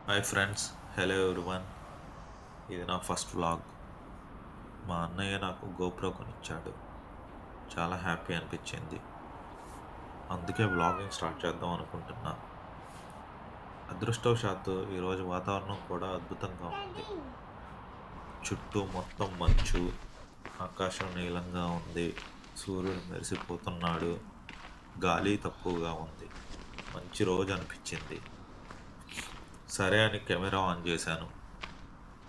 Hi friends, hello everyone. ఇది నా first vlog. మా అన్నయ్య నాకు గోప్రో కొనిచ్చాడు. చాలా హ్యాపీ అనిపించింది. అందుకే వ్లాగింగ్ స్టార్ట్ చేద్దాం అనుకుంటున్నా. అదృష్టవశాత్తు ఈరోజు వాతావరణం కూడా అద్భుతంగా ఉంది. చుట్టూ మొత్తం మంచు, ఆకాశం నీలంగా ఉంది, సూర్యుడు మెరిసిపోతున్నాడు, గాలి తక్కువగా ఉంది. మంచి రోజు అనిపించింది. సరే అని కెమెరా ఆన్ చేశాను.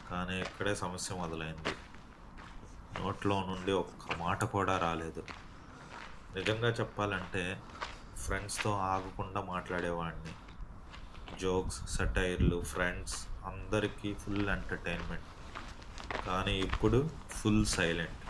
కానీ ఇక్కడే సమస్య మొదలైంది. నోట్లో నుండి ఒక్క మాట కూడా రాలేదు. నిజంగా చెప్పాలంటే ఫ్రెండ్స్‌తో ఆగకుండా మాట్లాడేవాడిని. జోక్స్, సెటైర్‌లు, ఫ్రెండ్స్ అందరికీ ఫుల్ ఎంటర్‌టైన్‌మెంట్. కానీ ఇప్పుడు ఫుల్ సైలెంట్.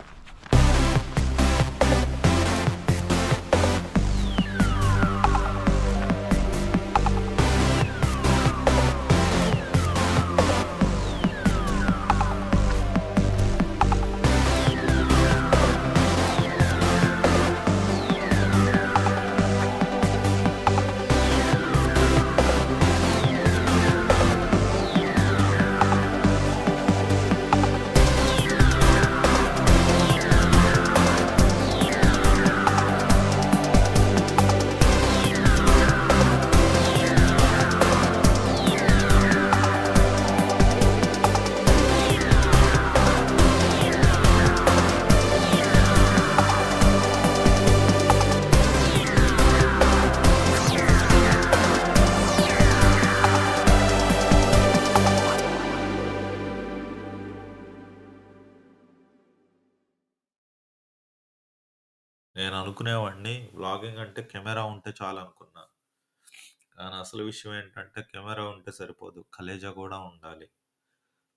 నేను అనుకునేవాడిని వ్లాగింగ్ అంటే కెమెరా ఉంటే చాలనుకున్నా. కానీ అసలు విషయం ఏంటంటే కెమెరా ఉంటే సరిపోదు. కలేజా కూడా ఉండాలి.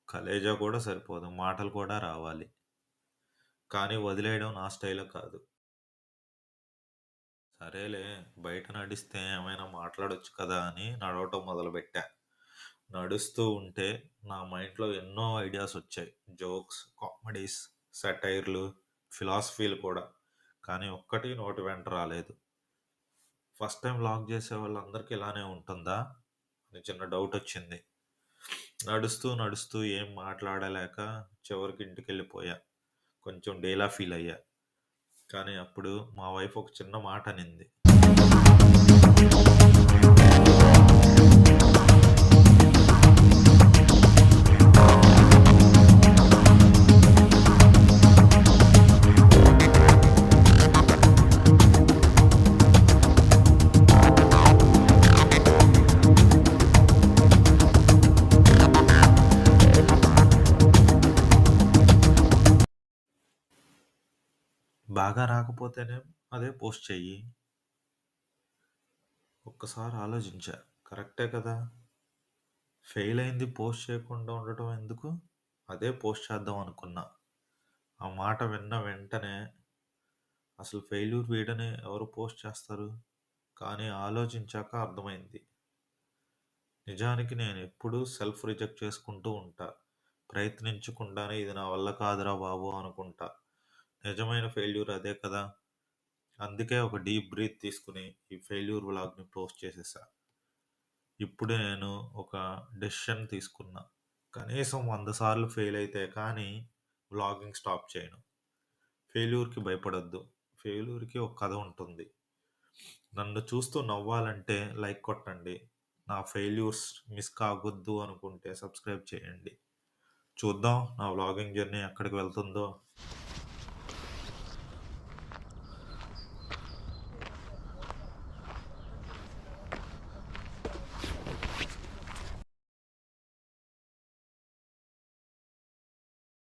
కలేజా కూడా సరిపోదు. మాటలు కూడా రావాలి. కానీ వదిలేయడం నా స్టైల్ కాదు. సరేలే, బయట నడిస్తే ఏమైనా మాట్లాడొచ్చు కదా అని నడవటం మొదలుపెట్టా. నడుస్తూ ఉంటే నా మైండ్‌లో ఎన్నో ఐడియాస్ వచ్చాయి. జోక్స్, కామెడీస్, సెటైర్‌లు, ఫిలాసఫీలు కూడా. కానీ ఒక్కటి నోటి వెంట రాలేదు. ఫస్ట్ టైం వ్లాగ్ చేసే వాళ్ళందరికీ ఇలానే ఉంటుందా అని చిన్న డౌట్ వచ్చింది. నడుస్తూ నడుస్తూ ఏం మాట్లాడలేక చివరికి ఇంటికెళ్ళిపోయా. కొంచెం డేలా ఫీల్ అయ్యా. కానీ అప్పుడు మా వైఫ్ ఒక చిన్న మాట అనింది. బాగా రాకపోతేనేం అదే పోస్ట్ చెయ్యి. ఒక్కసారి ఆలోచించా. కరెక్టే కదా! ఫెయిల్ అయింది పోస్ట్ చేయకుండా ఉండటం ఎందుకు? అదే పోస్ట్ చేద్దాం అనుకున్నా. ఆ మాట విన్న వెంటనే అసలు ఫెయిల్యూర్ వీడియోని ఎవరు పోస్ట్ చేస్తారు? కానీ ఆలోచించాక అర్థమైంది. నిజానికి నేను ఎప్పుడూ సెల్ఫ్ రిజెక్ట్ చేసుకుంటూ ఉంటా. ప్రయత్నించకుండానే ఇది నా వల్ల కాదురా బాబు అనుకుంటా. నిజమైన ఫెయిల్యూర్ అదే కదా! అందుకే ఒక డీప్ బ్రీత్ తీసుకుని ఈ ఫెయిల్యూర్ వ్లాగ్‌ని పోస్ట్ చేసేసా. ఇప్పుడు నేను ఒక డెసిషన్ తీసుకున్నా. కనీసం 100 సార్లు ఫెయిల్ అయితే కానీ వ్లాగింగ్ స్టాప్ చేయను. ఫెయిల్యూర్‌కి భయపడొద్దు. ఫెయిల్యూర్‌కి ఒక కథ ఉంటుంది. నన్ను చూస్తూ నవ్వాలంటే లైక్ కొట్టండి. నా ఫెయిల్యూర్స్ మిస్ కాగొద్దు అనుకుంటే సబ్స్క్రైబ్ చేయండి. చూద్దాం నా వ్లాగింగ్ జర్నీ ఎక్కడికి వెళ్తుందో.